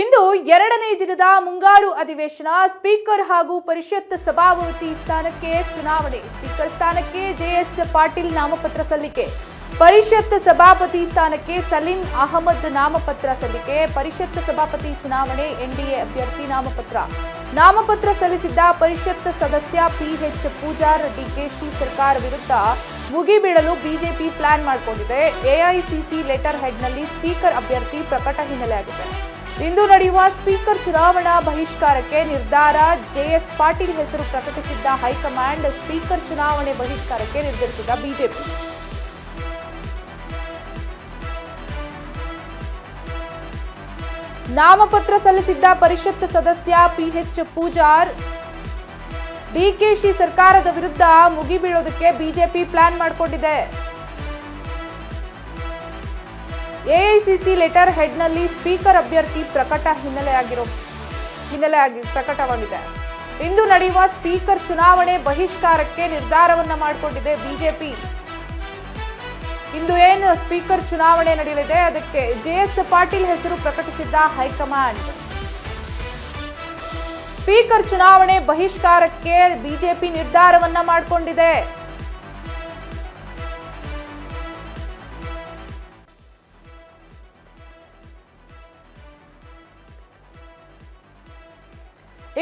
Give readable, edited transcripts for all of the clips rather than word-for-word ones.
ಇಂದು ಎರಡನೇ ದಿನದ ಮುಂಗಾರು ಅಧಿವೇಶನ. ಸ್ಪೀಕರ್ ಹಾಗೂ ಪರಿಷತ್ ಸಭಾಪತಿ ಸ್ಥಾನಕ್ಕೆ ಚುನಾವಣೆ. ಸ್ಪೀಕರ್ ಸ್ಥಾನಕ್ಕೆ ಜೆಎಸ್ ಪಾಟೀಲ್ ನಾಮಪತ್ರ ಸಲ್ಲಿಕೆ. ಪರಿಷತ್ ಸಭಾಪತಿ ಸ್ಥಾನಕ್ಕೆ ಸಲೀಂ ಅಹಮದ್ ನಾಮಪತ್ರ ಸಲ್ಲಿಕೆ. ಪರಿಷತ್ ಸಭಾಪತಿ ಚುನಾವಣೆ ಎನ್ಡಿಎ ಅಭ್ಯರ್ಥಿ ನಾಮಪತ್ರ ಸಲ್ಲಿಸಿದ್ದ ಪರಿಷತ್ ಸದಸ್ಯ ಪಿಎಚ್ ಪೂಜಾರ್ ಡಿಕೆಶಿ ಸರ್ಕಾರ ವಿರುದ್ಧ ಮುಗಿಬೀಳಲು ಬಿಜೆಪಿ ಪ್ಲಾನ್ ಮಾಡಿಕೊಂಡಿದೆ. ಎಐಸಿಸಿ ಲೆಟರ್ ಹೆಡ್ನಲ್ಲಿ ಸ್ಪೀಕರ್ ಅಭ್ಯರ್ಥಿ ಪ್ರಕಟ ಹಿನ್ನೆಲೆಯಾಗಿದೆ. ಇಂದು ನಡೆಯುವ ಸ್ಪೀಕರ್ ಚುನಾವಣಾ ಬಹಿಷ್ಕಾರಕ್ಕೆ ನಿರ್ಧಾರ. ಜೆಎಸ್ ಪಾಟೀಲ್ ಹೆಸರು ಪ್ರಕಟಿಸಿದ್ದ ಹೈಕಮಾಂಡ್. ಸ್ಪೀಕರ್ ಚುನಾವಣೆ ಬಹಿಷ್ಕಾರಕ್ಕೆ ನಿರ್ಧರಿಸಿದ ಬಿಜೆಪಿ. ನಾಮಪತ್ರ ಸಲ್ಲಿಸಿದ್ದ ಪರಿಷತ್ ಸದಸ್ಯ ಪಿಎಚ್ ಪೂಜಾರ್ ಡಿಕೆಶಿ ಸರ್ಕಾರದ ವಿರುದ್ಧ ಮುಗಿಬೀಳೋದಕ್ಕೆ ಬಿಜೆಪಿ ಪ್ಲಾನ್ ಮಾಡಿಕೊಂಡಿದೆ. ಎಐಸಿಸಿ ಲೆಟರ್ ಹೆಡ್ನಲ್ಲಿ ಸ್ಪೀಕರ್ ಅಭ್ಯರ್ಥಿ ಪ್ರಕಟವಾಗಿದೆ. ಇಂದು ನಡೆಯುವ ಸ್ಪೀಕರ್ ಚುನಾವಣೆ ಬಹಿಷ್ಕಾರಕ್ಕೆ ನಿರ್ಧಾರವನ್ನ ಮಾಡಿಕೊಂಡಿದೆ ಬಿಜೆಪಿ. ಇಂದು ಏನು ಸ್ಪೀಕರ್ ಚುನಾವಣೆ ನಡೆಯಲಿದೆ ಅದಕ್ಕೆ ಜೆಎಸ್ ಪಾಟೀಲ್ ಹೆಸರು ಪ್ರಕಟಿಸಿದ್ದ ಹೈಕಮಾಂಡ್. ಸ್ಪೀಕರ್ ಚುನಾವಣೆ ಬಹಿಷ್ಕಾರಕ್ಕೆ ಬಿಜೆಪಿ ನಿರ್ಧಾರವನ್ನ ಮಾಡಿಕೊಂಡಿದೆ.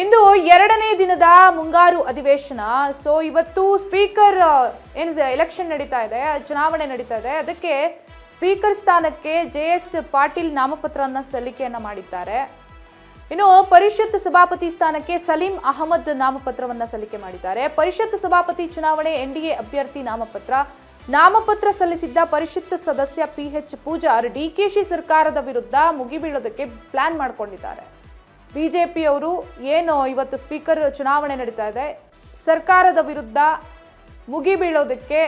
ಇಂದು ಎರಡನೇ ದಿನದ ಮುಂಗಾರು ಅಧಿವೇಶನ. ಇವತ್ತು ಸ್ಪೀಕರ್ ಎಲೆಕ್ಷನ್ ನಡೀತಾ ಇದೆ, ಚುನಾವಣೆ ನಡೀತಾ ಇದೆ. ಅದಕ್ಕೆ ಸ್ಪೀಕರ್ ಸ್ಥಾನಕ್ಕೆ ಜೆಎಸ್ ಪಾಟೀಲ್ ನಾಮಪತ್ರವನ್ನ ಸಲ್ಲಿಕೆಯನ್ನ ಮಾಡಿದ್ದಾರೆ. ಇನ್ನು ಪರಿಷತ್ ಸಭಾಪತಿ ಸ್ಥಾನಕ್ಕೆ ಸಲೀಂ ಅಹಮದ್ ನಾಮಪತ್ರವನ್ನ ಸಲ್ಲಿಕೆ ಮಾಡಿದ್ದಾರೆ. ಪರಿಷತ್ ಸಭಾಪತಿ ಚುನಾವಣೆ ಎನ್ಡಿಎ ಅಭ್ಯರ್ಥಿ ನಾಮಪತ್ರ ಸಲ್ಲಿಸಿದ್ದ ಪರಿಷತ್ ಸದಸ್ಯ ಪಿಎಚ್ ಪೂಜಾರ್ ಡಿಕೆಶಿ ಸರ್ಕಾರದ ವಿರುದ್ಧ ಮುಗಿಬೀಳೋದಕ್ಕೆ ಪ್ಲಾನ್ ಮಾಡಿಕೊಂಡಿದ್ದಾರೆ. ಬಿಜೆಪಿಯವರು ಏನು ಇವತ್ತು ಸ್ಪೀಕರ್ ಚುನಾವಣೆ ನಡೀತಾ ಇದೆ, ಸರ್ಕಾರದ ವಿರುದ್ಧ ಮುಗಿಬೀಳೋದಕ್ಕೆ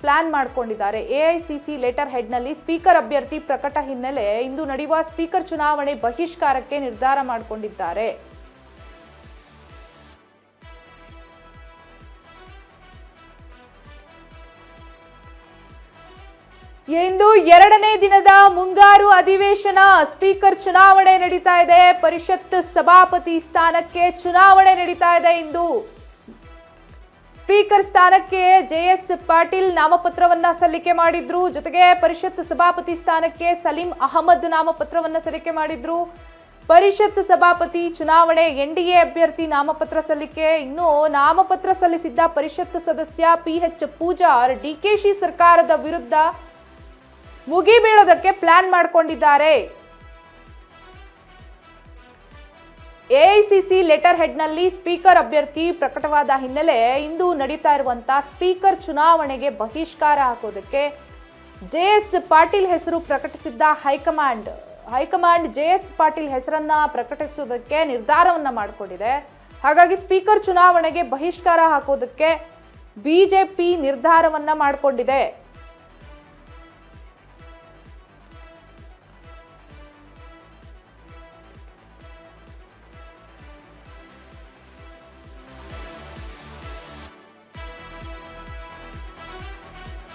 ಪ್ಲಾನ್ ಮಾಡಿಕೊಂಡಿದ್ದಾರೆ. ಎಐಸಿಸಿ ಲೆಟರ್ ಹೆಡ್ನಲ್ಲಿ ಸ್ಪೀಕರ್ ಅಭ್ಯರ್ಥಿ ಪ್ರಕಟ ಹಿನ್ನೆಲೆ ಇಂದು ನಡೆಯುವ ಸ್ಪೀಕರ್ ಚುನಾವಣೆ ಬಹಿಷ್ಕಾರಕ್ಕೆ ನಿರ್ಧಾರ ಮಾಡಿಕೊಂಡಿದ್ದಾರೆ. ಇಂದು ಎರಡನೇ ದಿನದ ಮುಂಗಾರು ಅಧಿವೇಶನ. ಸ್ಪೀಕರ್ ಚುನಾವಣೆ ನಡೀತಾ ಇದೆ. ಪರಿಷತ್ ಸಭಾಪತಿ ಸ್ಥಾನಕ್ಕೆ ಚುನಾವಣೆ ನಡೀತಾ ಇದೆ. ಇಂದು ಸ್ಪೀಕರ್ ಸ್ಥಾನಕ್ಕೆ ಜೆಎಸ್ ಪಾಟೀಲ್ ನಾಮಪತ್ರವನ್ನ ಸಲ್ಲಿಕೆ ಮಾಡಿದ್ರು. ಜೊತೆಗೆ ಪರಿಷತ್ ಸಭಾಪತಿ ಸ್ಥಾನಕ್ಕೆ ಸಲೀಂ ಅಹಮದ್ ನಾಮಪತ್ರವನ್ನ ಸಲ್ಲಿಕೆ ಮಾಡಿದ್ರು. ಪರಿಷತ್ ಸಭಾಪತಿ ಚುನಾವಣೆ ಎನ್ಡಿಎ ಅಭ್ಯರ್ಥಿ ನಾಮಪತ್ರ ಸಲ್ಲಿಕೆ. ಇನ್ನು ನಾಮಪತ್ರ ಸಲ್ಲಿಸಿದ್ದ ಪರಿಷತ್ ಸದಸ್ಯ ಪಿಎಚ್ ಪೂಜಾರ್ ಡಿಕೆಶಿ ಸರ್ಕಾರದ ವಿರುದ್ಧ ಮುಗಿಬೀಳೋದಕ್ಕೆ ಪ್ಲಾನ್ ಮಾಡಿಕೊಂಡಿದ್ದಾರೆ. ಎಐಸಿಸಿ ಲೆಟರ್ ಹೆಡ್ನಲ್ಲಿ ಸ್ಪೀಕರ್ ಅಭ್ಯರ್ಥಿ ಪ್ರಕಟವಾದ ಹಿನ್ನೆಲೆ ಇಂದು ನಡೀತಾ ಇರುವಂತಹ ಸ್ಪೀಕರ್ ಚುನಾವಣೆಗೆ ಬಹಿಷ್ಕಾರ ಹಾಕೋದಕ್ಕೆ ಜೆಎಸ್ ಪಾಟೀಲ್ ಹೆಸರು ಪ್ರಕಟಿಸಿದ್ದ ಹೈಕಮಾಂಡ್ ಜೆಎಸ್ ಪಾಟೀಲ್ ಹೆಸರನ್ನ ಪ್ರಕಟಿಸೋದಕ್ಕೆ ನಿರ್ಧಾರವನ್ನ ಮಾಡಿಕೊಂಡಿದೆ. ಹಾಗಾಗಿ ಸ್ಪೀಕರ್ ಚುನಾವಣೆಗೆ ಬಹಿಷ್ಕಾರ ಹಾಕೋದಕ್ಕೆ ಬಿಜೆಪಿ ನಿರ್ಧಾರವನ್ನ ಮಾಡಿಕೊಂಡಿದೆ.